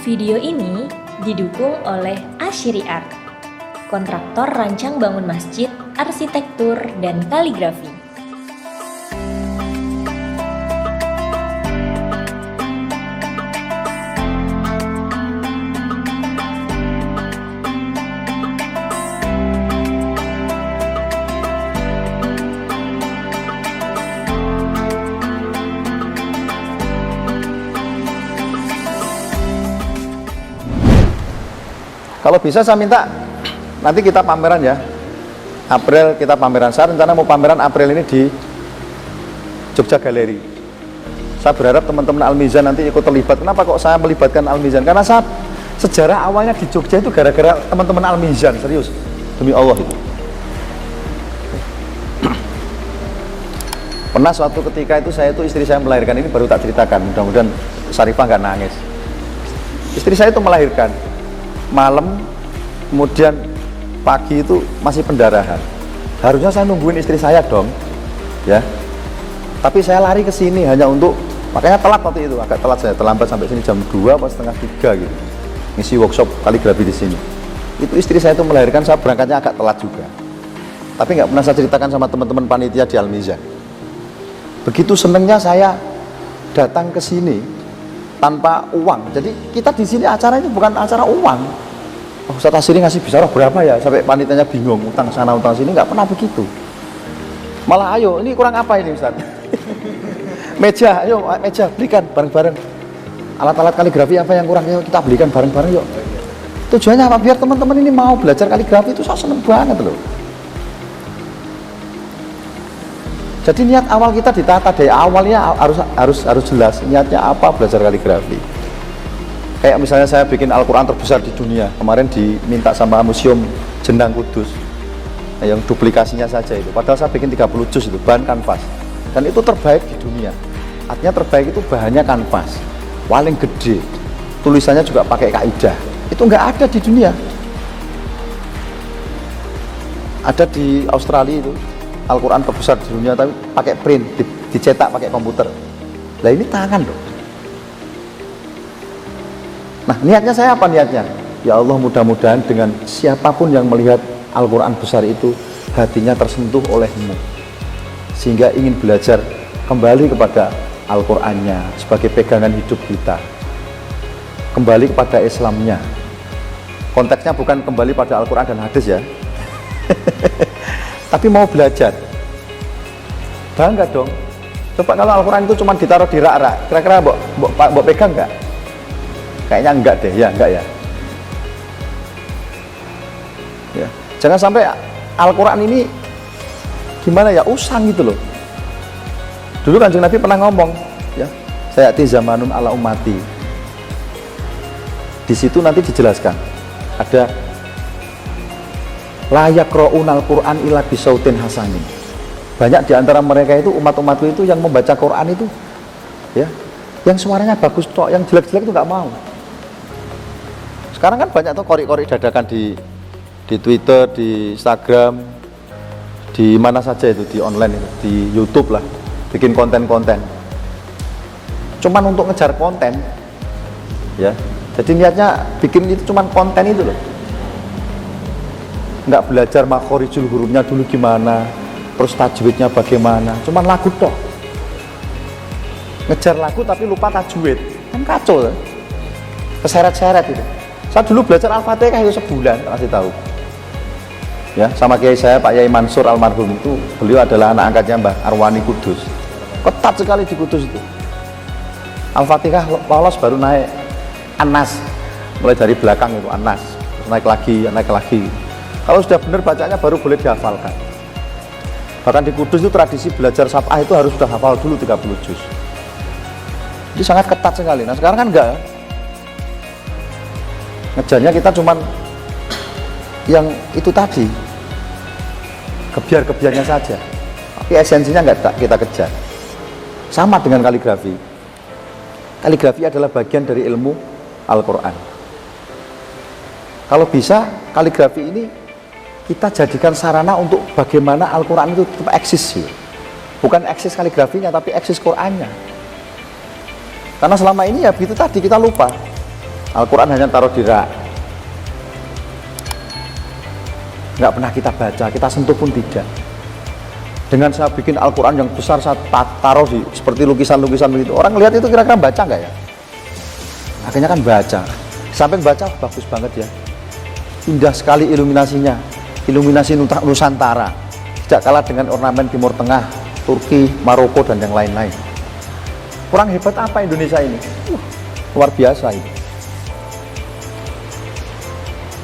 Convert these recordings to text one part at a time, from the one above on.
Video ini didukung oleh Asyri Art, kontraktor rancang bangun masjid, arsitektur, dan kaligrafi. Kalau bisa saya minta nanti kita pameran ya, April kita pameran. Saya rencana mau pameran April ini di Jogja Galeri. Saya berharap teman-teman Al-Mizan nanti ikut terlibat. Kenapa kok saya melibatkan Al-Mizan? Karena saya sejarah awalnya di Jogja itu gara-gara teman-teman Al-Mizan, serius, demi Allah itu. Pernah suatu ketika itu istri saya melahirkan, ini baru tak ceritakan, mudah-mudahan Sarifah nggak nangis. Istri saya itu melahirkan malam, kemudian pagi itu masih pendarahan. Harusnya saya nungguin istri saya dong, ya. Tapi saya lari ke sini hanya untuk, makanya telat waktu itu, agak telat saya, terlambat sampai sini jam 2 atau setengah 3 gitu. Ngisi workshop kaligrafi di sini. Itu istri saya itu melahirkan, saya berangkatnya agak telat juga. Tapi nggak pernah saya ceritakan sama teman-teman panitia di Al-Mizan. Begitu senengnya saya datang ke sini tanpa uang. Jadi kita di sini acara itu bukan acara uang. Oh, Ustaz Asyri ngasih bisaroh berapa ya? Sampai panitianya bingung, utang sana utang sini, nggak pernah begitu. Malah ayo, ini kurang apa ini Ustaz? Meja, ayo meja belikan bareng-bareng. Alat-alat kaligrafi apa yang kurang, ayo kita belikan bareng-bareng yuk. Tujuannya apa? Biar teman-teman ini mau belajar kaligrafi, itu saya seneng banget loh. Jadi niat awal kita ditata dari awalnya harus jelas niatnya apa belajar kaligrafi. Kayak misalnya saya bikin Al-Quran terbesar di dunia, kemarin diminta sama Museum Jenang Kudus, yang duplikasinya saja itu. Padahal saya bikin 30 juz itu, bahan kanvas. Dan itu terbaik di dunia. Artinya terbaik itu bahannya kanvas, paling gede, tulisannya juga pakai kaidah. Itu nggak ada di dunia. Ada di Australia itu Al-Quran terbesar di dunia, tapi pakai print, dicetak pakai komputer. Nah ini tangan loh. Nah niatnya saya apa niatnya? Ya Allah, mudah-mudahan dengan siapapun yang melihat Al-Quran besar itu, hatinya tersentuh olehmu, sehingga ingin belajar kembali kepada Al-Qurannya sebagai pegangan hidup kita, kembali kepada Islamnya. Konteksnya bukan kembali pada Al-Quran dan hadis ya, tapi mau belajar. Bangga dong. Coba kalau Al-Quran itu cuma ditaruh di rak-rak, kira-kira mbok pegang nggak? Kayaknya enggak deh, ya enggak ya. Ya, jangan sampai Al-Quran ini gimana ya, usang gitu loh. Dulu Kanjeng Nabi pernah ngomong, ya, sayati zamanun ala ummati. Di situ nanti dijelaskan ada layak ro'unal Quran ila bisautin hasanin. Banyak di antara mereka itu umat-umatku itu yang membaca Quran itu, ya, yang suaranya bagus tok, yang jelek-jelek itu nggak mau. Sekarang kan banyak tuh kori-kori dadakan di Twitter, di Instagram, di mana saja itu, di online itu, di YouTube lah, bikin konten-konten. Cuman untuk ngejar konten, ya. Jadi niatnya bikin itu cuman konten itu loh. Nggak belajar makhorijul hurufnya dulu gimana, terus tajwidnya bagaimana, cuman lagu toh. Ngejar lagu tapi lupa tajwid, kan kacau ya? Keseret-seret itu. Saya dulu belajar Al-Fatihah itu sebulan, kasih tahu. Ya, sama kiai saya Pak Yai Mansur almarhum itu, beliau adalah anak angkatnya Mbah Arwani Kudus. Ketat sekali di Kudus itu. Al-Fatihah lolos baru naik Anas, mulai dari belakang itu Anas, terus naik lagi. Kalau sudah benar bacanya baru boleh dihafalkan. Bahkan di Kudus itu tradisi belajar Sab'ah itu harus sudah hafal dulu 30 juz. Jadi sangat ketat sekali. Nah sekarang kan enggak. Ngejarnya kita cuman yang itu tadi, kebiar-kebiarnya saja. Tapi esensinya enggak kita kejar. Sama dengan kaligrafi. Kaligrafi adalah bagian dari ilmu Al-Quran. Kalau bisa kaligrafi ini kita jadikan sarana untuk bagaimana Al-Quran itu tetap eksis. Bukan eksis kaligrafinya, tapi eksis Qurannya. Karena selama ini ya begitu tadi, kita lupa. Al-Quran hanya taruh di rak, nggak pernah kita baca, kita sentuh pun tidak. Dengan saya bikin Al-Quran yang besar, saya taruh di seperti lukisan-lukisan begitu, orang lihat itu kira-kira baca nggak ya? Akhirnya kan baca, sampai baca bagus banget ya, indah sekali iluminasinya, iluminasi Nusantara, tidak kalah dengan ornamen Timur Tengah, Turki, Maroko dan yang lain-lain. Kurang hebat apa Indonesia ini? Luar biasa ini.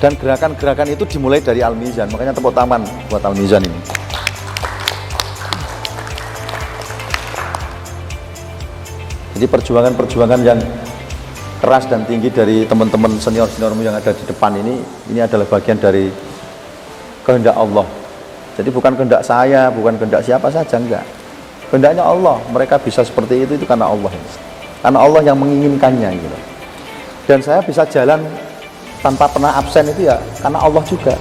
Dan gerakan-gerakan itu dimulai dari Al-Mizan, makanya tepuk tangan buat Al-Mizan ini. Jadi perjuangan-perjuangan yang keras dan tinggi dari teman-teman senior-seniormu yang ada di depan ini adalah bagian dari kehendak Allah. Jadi bukan kehendak saya, bukan kehendak siapa saja, enggak. Kehendaknya Allah, mereka bisa seperti itu karena Allah. Karena Allah yang menginginkannya gitu. Dan saya bisa jalan tanpa pernah absen itu ya karena Allah juga.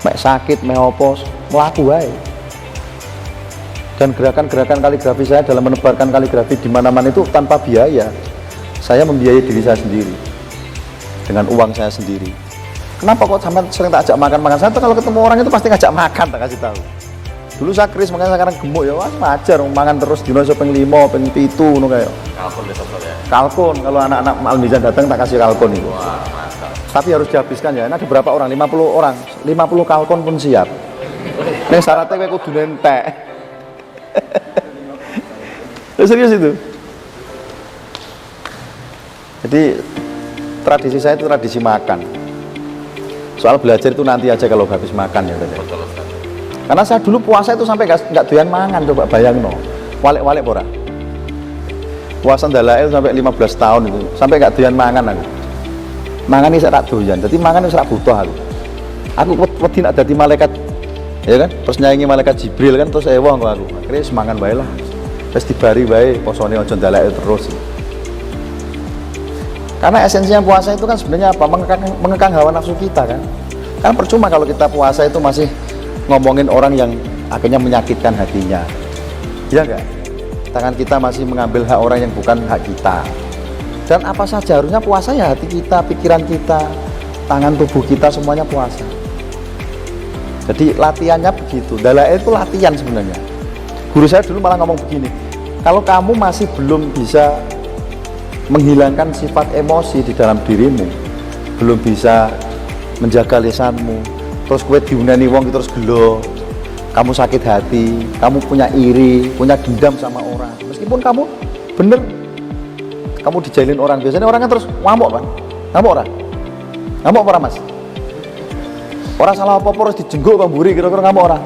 Mek sakit, mek opos, melaku wae. Dan gerakan-gerakan kaligrafi saya dalam menebarkan kaligrafi di mana-mana itu tanpa biaya. Saya membiayai diri saya sendiri dengan uang saya sendiri. Kenapa kok sampai sering tak ajak makan-makan? Saya tuh kalau ketemu orang itu pasti ngajak makan, tak kasih tahu. Dulu saya keris, makanya sekarang gemuk ya, wah wajar makan terus dino ping 5, ping 7 ngono kaya. Kalkun besok ya. Kalkun, kalau anak-anak Al-Mizan datang tak kasih kalkun itu. Wah, mantap. Tapi harus dihabiskan ya. Ini ada berapa orang? 50 orang. 50 kalkun pun siap. Ning syaratnya kowe kudu entek. Serius itu. Jadi tradisi saya itu tradisi makan. Soal belajar itu nanti aja kalau habis makan ya. Karena saya dulu puasa itu sampai nggak doyan mangan, coba bayang no. Walik-walik pora. Puasa Dalail sampai 15 tahun itu, sampai nggak doyan mangan aku. Mangan ini saya tak doyan, jadi mangan itu saya butuh aku. Aku wedi nak dadi malaikat, ya kan? Terus nyanyi malaikat Jibril kan, terus ewang aku. Akhirnya semangan bae lah. Terus dibari bae, posone ojo Dalail terus. Karena esensinya puasa itu kan sebenarnya apa? Mengekang hawa nafsu kita kan. Kan percuma kalau kita puasa itu masih ngomongin orang yang akhirnya menyakitkan hatinya, ya enggak? Tangan kita masih mengambil hak orang yang bukan hak kita. Dan apa saja harusnya puasa ya hati kita, pikiran kita, tangan tubuh kita semuanya puasa. Jadi latihannya begitu. Dalail itu latihan sebenarnya. Guru saya dulu malah ngomong begini, kalau kamu masih belum bisa menghilangkan sifat emosi di dalam dirimu, belum bisa menjaga lisanmu, terus kowe diunani wong terus gelo, kamu sakit hati, kamu punya iri, punya dendam sama orang, meskipun kamu bener kamu dijailin orang, biasanya orangnya terus ngamuk kan, ngamuk orang mas, orang salah apa-apa harus dijengguk pemburi kira-kira ngamuk orang.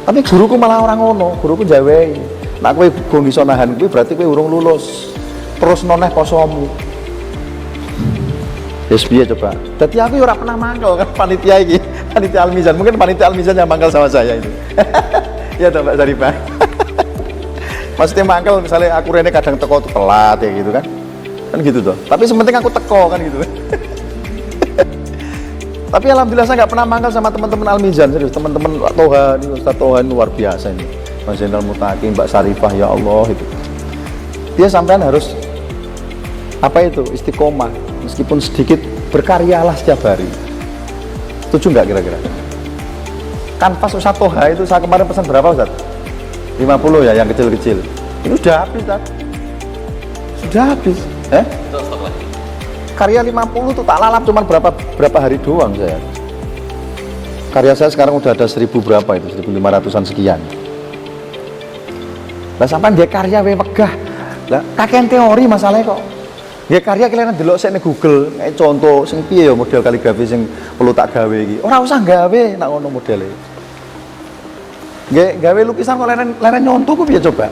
Tapi guruku malah orang ngono, guruku jawei, nak kowe go iso nahan kowe berarti kowe urung lulus, terus noneh posomu. Yes, piye coba. Jadi aku ora pernah mangkel kan panitia iki, panitia Al-Mizan. Mungkin panitia Al-Mizan yang mangkel sama saya itu. Ya toh Mbak Sarifah. Maksudnya mangkel misalnya aku rene kadang teko telat ya gitu kan. Kan gitu toh. Tapi sementing aku teko kan gitu. Tapi alhamdulillah saya nggak pernah mangkel sama teman-teman Al-Mizan, serius. Teman-teman Toha ini, Ustaz Toha ini luar biasa ini. Mas Zainal Mutaqi, Mbak Sarifah, ya Allah itu. Dia sampean harus apa itu? Istiqomah. Meskipun sedikit, berkaryalah setiap hari. Setuju nggak kira-kira? Kanvas Ustaz Toha itu saya kemarin pesan berapa Ustaz? 50 ya yang kecil-kecil. Ini sudah habis Ustaz. Sudah habis. Karya 50 tuh tak lalap cuman berapa hari doang saya. Karya saya sekarang udah ada 1000 berapa itu, 1500-an sekian. Lah sampean dia karya wae megah. Lah kakean teori masalahnya kok. Ya karya kalian delok sik ning Google, kayak contoh sing piye ya model kaligrafi sing perlu tak gawe iki. Ora usah gawe nak ngono modele. Nggih, gawe lukisan kok leren nyontoh ku piye coba?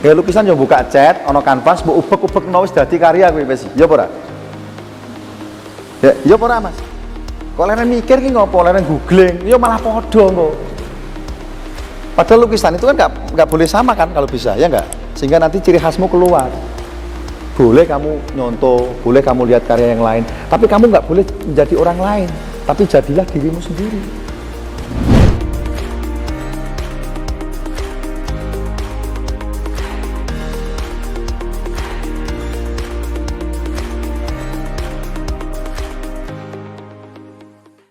Ya lukisan yo buka cat, ana kanvas, mbok ubek-ubekno wis dadi karya kuwi wis. Ya apa ora? Ya apa ora, Mas? Kok leren mikir ki ngopo, leren googling, ya malah padha kok. Padahal lukisan itu kan nggak boleh sama kan kalau bisa, ya nggak? Sehingga nanti ciri khasmu keluar. Boleh kamu nyontoh, boleh kamu lihat karya yang lain, tapi kamu nggak boleh menjadi orang lain, tapi jadilah dirimu sendiri.